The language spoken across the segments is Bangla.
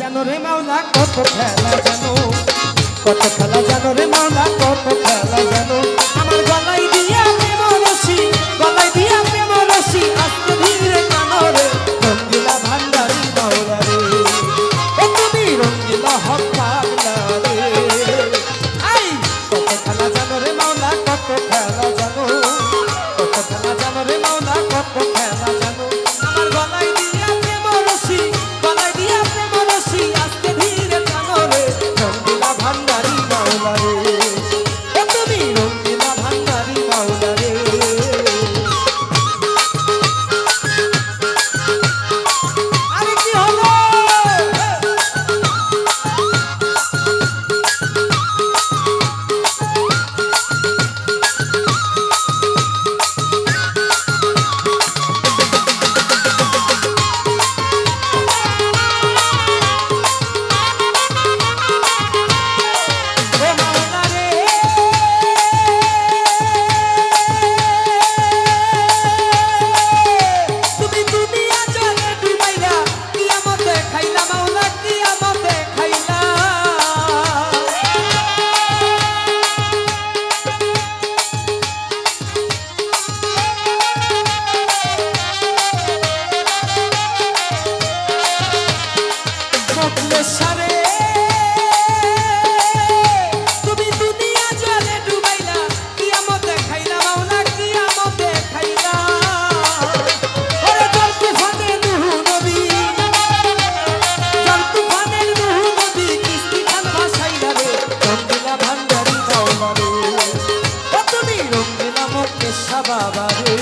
জানো রে মাওলা কত খেলা জানো, কত খেলা জানো রে মাওলা কত খেলা জানো। আমার গলায় দিয়া প্রেম রশি, গলায় দিয়া প্রেম রশি, আস্তে ধীরে টানো রে রঙ্গিলা ভান্ডারি মাওলা রে। ও তুমি রঙ্গিলা হক পাগলা রে। আই কত খেলা জানো রে মাওলা কত খেলা জানো, কত খেলা জানো রে মাওলা কত খেলা জানো। আমার গলায় দিয়া প্রেম রশি, গলায় দিয়া প্রেম রশি, আস্তে ধীরে টানো রে রঙ্গিলা ভান্ডারি মাওলা রে। ও তুমি রঙ্গিলা ভান্ডারি মাওলা রে। আরে কি হলো? বাবা রে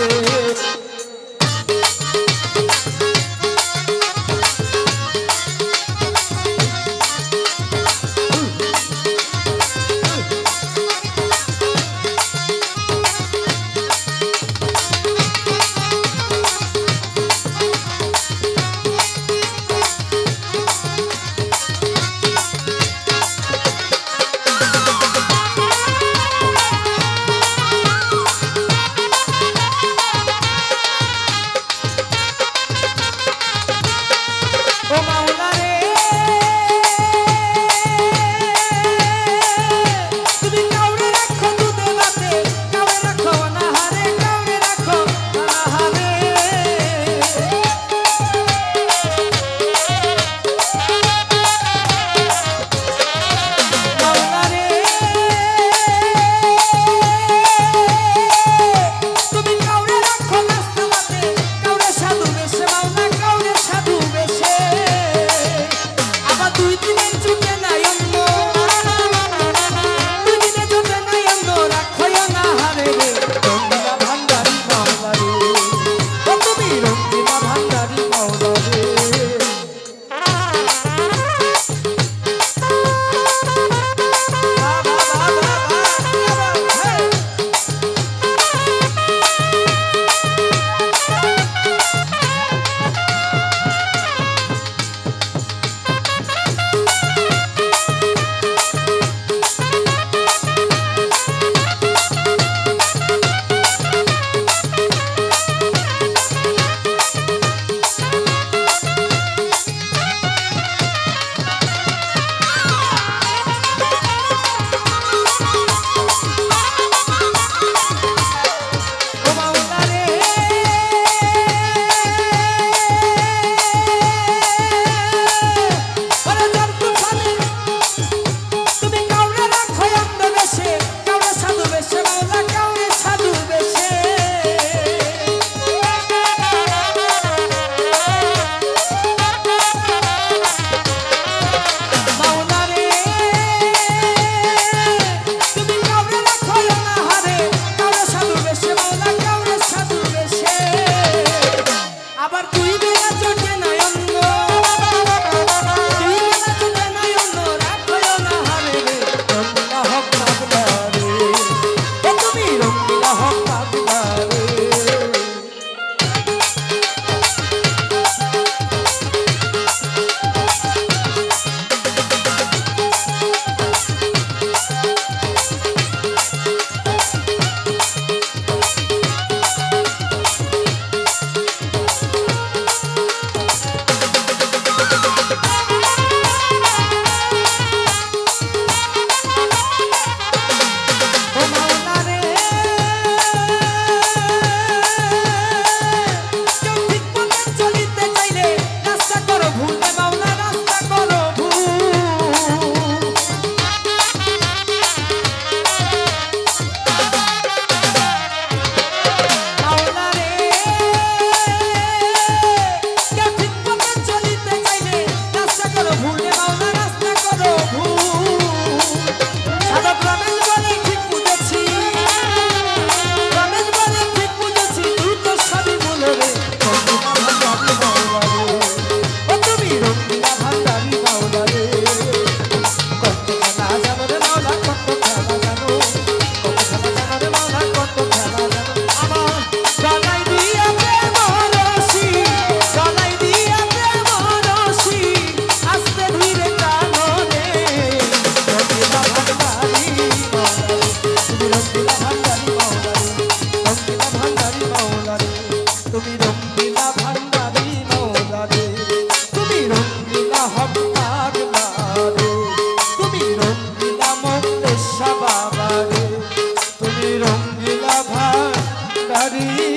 ভান্ডারি